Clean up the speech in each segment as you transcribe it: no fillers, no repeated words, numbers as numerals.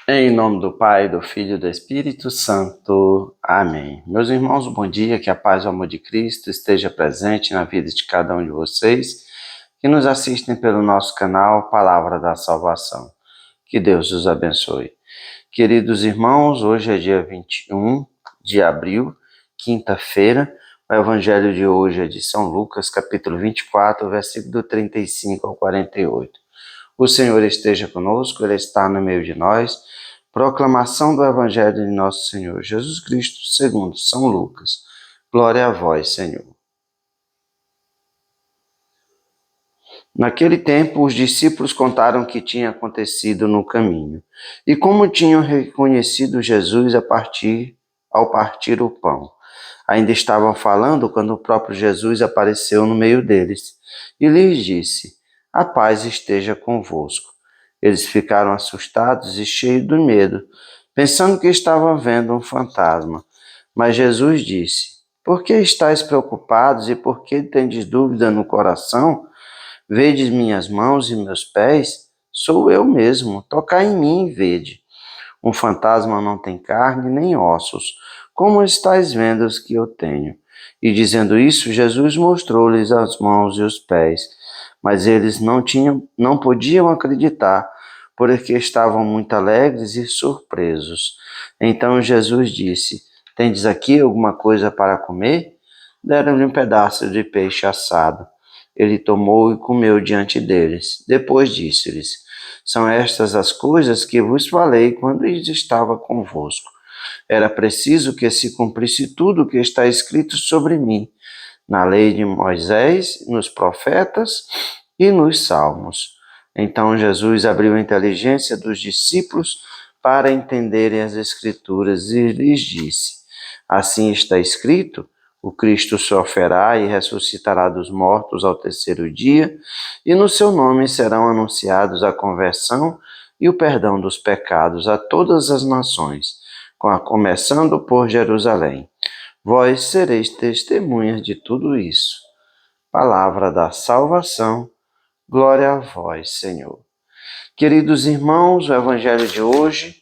Em nome do Pai, do Filho e do Espírito Santo. Amém. Meus irmãos, bom dia, que a paz e o amor de Cristo esteja presente na vida de cada um de vocês que nos assistem pelo nosso canal Palavra da Salvação. Que Deus os abençoe. Queridos irmãos, hoje é dia 21 de abril, quinta-feira. O evangelho de hoje é de São Lucas, capítulo 24, versículo 35 ao 48. O Senhor esteja conosco, Ele está no meio de nós. Proclamação do Evangelho de Nosso Senhor Jesus Cristo, segundo São Lucas. Glória a vós, Senhor. Naquele tempo, os discípulos contaram o que tinha acontecido no caminho e como tinham reconhecido Jesus ao partir o pão. Ainda estavam falando quando o próprio Jesus apareceu no meio deles e lhes disse: a paz esteja convosco. Eles ficaram assustados e cheios de medo, pensando que estavam vendo um fantasma. Mas Jesus disse: por que estáis preocupados e por que tendes dúvida no coração? Vedes minhas mãos e meus pés? Sou eu mesmo, tocai em mim e vede. Um fantasma não tem carne nem ossos, como estáis vendo os que eu tenho. E dizendo isso, Jesus mostrou-lhes as mãos e os pés. Mas eles não podiam acreditar, porque estavam muito alegres e surpresos. Então Jesus disse: tendes aqui alguma coisa para comer? Deram-lhe um pedaço de peixe assado. Ele tomou e comeu diante deles. Depois disse-lhes: são estas as coisas que vos falei quando estava convosco. Era preciso que se cumprisse tudo o que está escrito sobre mim, na lei de Moisés, nos profetas e nos salmos. Então Jesus abriu a inteligência dos discípulos para entenderem as Escrituras e lhes disse: assim está escrito, o Cristo sofrerá e ressuscitará dos mortos ao terceiro dia, e no seu nome serão anunciados a conversão e o perdão dos pecados a todas as nações, começando por Jerusalém. Vós sereis testemunhas de tudo isso. Palavra da salvação. Glória a vós, Senhor. Queridos irmãos, o evangelho de hoje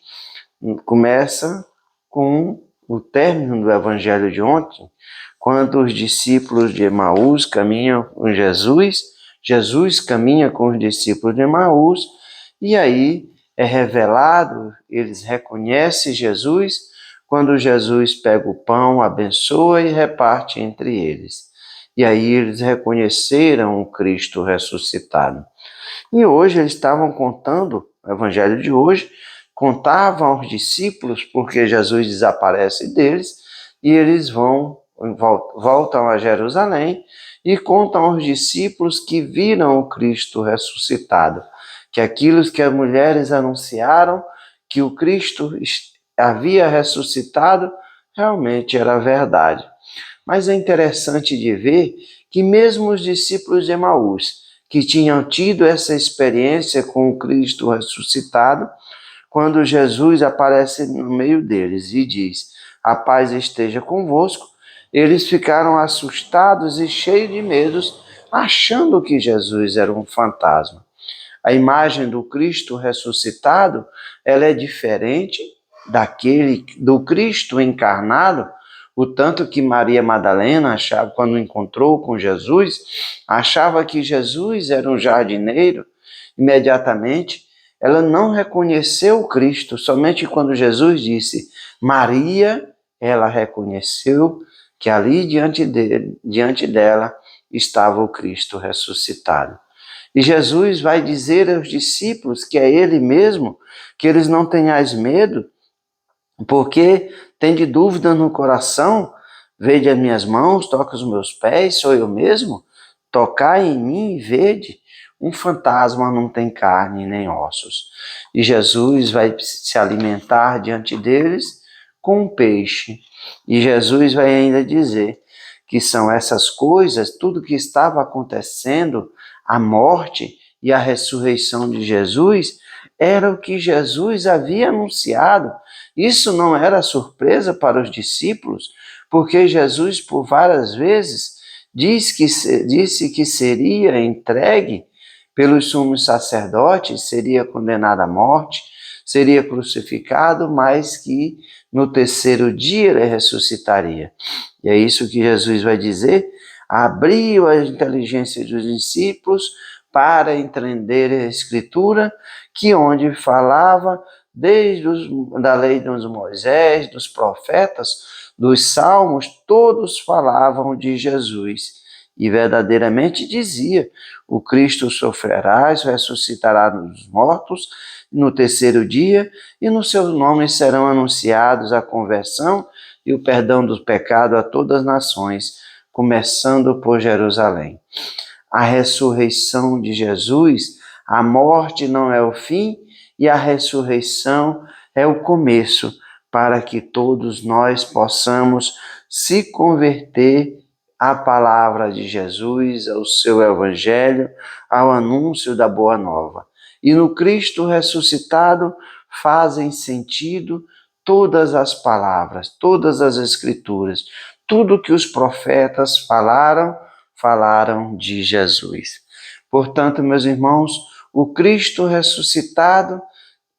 começa com o término do evangelho de ontem, quando os discípulos de Emaús caminham com Jesus, Jesus caminha com os discípulos de Emaús, e aí é revelado, eles reconhecem Jesus, quando Jesus pega o pão, abençoa e reparte entre eles. E aí eles reconheceram o Cristo ressuscitado. E hoje eles estavam contando, o evangelho de hoje, contavam aos discípulos, porque Jesus desaparece deles, e eles voltam a Jerusalém e contam aos discípulos que viram o Cristo ressuscitado, que aquilo que as mulheres anunciaram, que o Cristo havia ressuscitado, realmente era verdade. Mas é interessante de ver que mesmo os discípulos de Emaús, que tinham tido essa experiência com o Cristo ressuscitado, quando Jesus aparece no meio deles e diz: a paz esteja convosco, eles ficaram assustados e cheios de medos, achando que Jesus era um fantasma. A imagem do Cristo ressuscitado, ela é diferente do Cristo encarnado, o tanto que Maria Madalena achava, quando encontrou com Jesus, achava que Jesus era um jardineiro. Imediatamente ela não reconheceu o Cristo, somente quando Jesus disse Maria, ela reconheceu que ali diante dela estava o Cristo ressuscitado. E Jesus vai dizer aos discípulos que é Ele mesmo, que eles não tenhais medo, porque tem de dúvida no coração, vede as minhas mãos, toca os meus pés, sou eu mesmo? Tocai em mim e vede. Um fantasma não tem carne nem ossos. E Jesus vai se alimentar diante deles com um peixe. E Jesus vai ainda dizer que são essas coisas, tudo que estava acontecendo, a morte e a ressurreição de Jesus, era o que Jesus havia anunciado. Isso não era surpresa para os discípulos, porque Jesus, por várias vezes, disse que seria entregue pelos sumos sacerdotes, seria condenado à morte, seria crucificado, mas que no terceiro dia ele ressuscitaria. E é isso que Jesus vai dizer, abriu a inteligência dos discípulos para entender a Escritura, que onde falava da lei dos Moisés, dos profetas, dos salmos, todos falavam de Jesus. E verdadeiramente dizia, o Cristo sofrerá, ressuscitará dos mortos no terceiro dia, e no seu nome serão anunciados a conversão e o perdão dos pecados a todas as nações, começando por Jerusalém. A ressurreição de Jesus, a morte não é o fim e a ressurreição é o começo, para que todos nós possamos se converter à palavra de Jesus, ao seu evangelho, ao anúncio da boa nova. E no Cristo ressuscitado fazem sentido todas as palavras, todas as escrituras, tudo que os profetas falaram de Jesus. Portanto, meus irmãos, o Cristo ressuscitado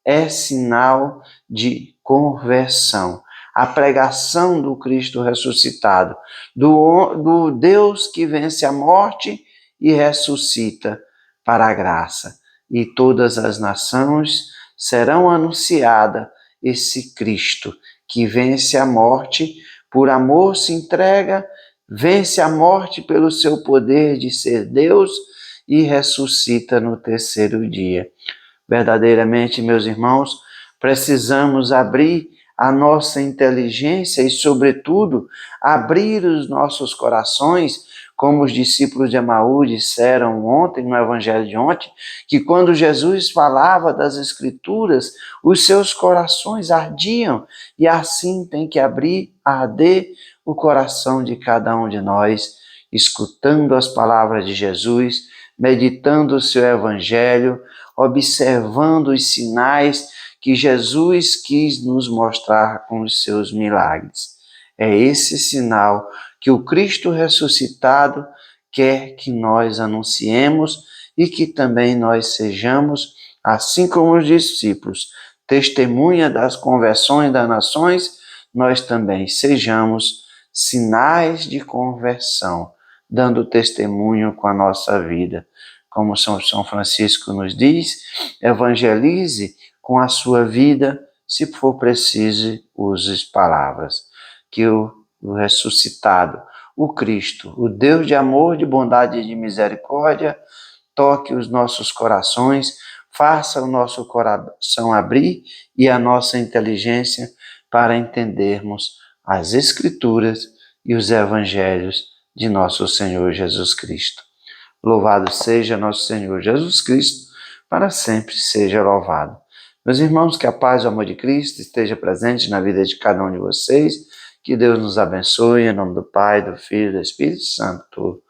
é sinal de conversão. A pregação do Cristo ressuscitado, do Deus que vence a morte e ressuscita para a graça. E todas as nações serão anunciadas esse Cristo que vence a morte, por amor se entrega, vence a morte pelo seu poder de ser Deus e ressuscita no terceiro dia. Verdadeiramente, meus irmãos, precisamos abrir a nossa inteligência e, sobretudo, abrir os nossos corações, como os discípulos de Emaús disseram ontem, no Evangelho de ontem, que quando Jesus falava das Escrituras, os seus corações ardiam, e assim tem que arder o coração de cada um de nós, escutando as palavras de Jesus, meditando o seu Evangelho, observando os sinais que Jesus quis nos mostrar com os seus milagres. É esse sinal que o Cristo ressuscitado quer que nós anunciemos e que também nós sejamos, assim como os discípulos, testemunha das conversões das nações, nós também sejamos sinais de conversão, dando testemunho com a nossa vida. Como São Francisco nos diz, evangelize com a sua vida, se for preciso, use palavras. Que o ressuscitado, o Cristo, o Deus de amor, de bondade e de misericórdia, toque os nossos corações, faça o nosso coração abrir e a nossa inteligência para entendermos as Escrituras e os Evangelhos de nosso Senhor Jesus Cristo. Louvado seja nosso Senhor Jesus Cristo, para sempre seja louvado. Meus irmãos, que a paz e o amor de Cristo esteja presente na vida de cada um de vocês. Que Deus nos abençoe, em nome do Pai, do Filho e do Espírito Santo.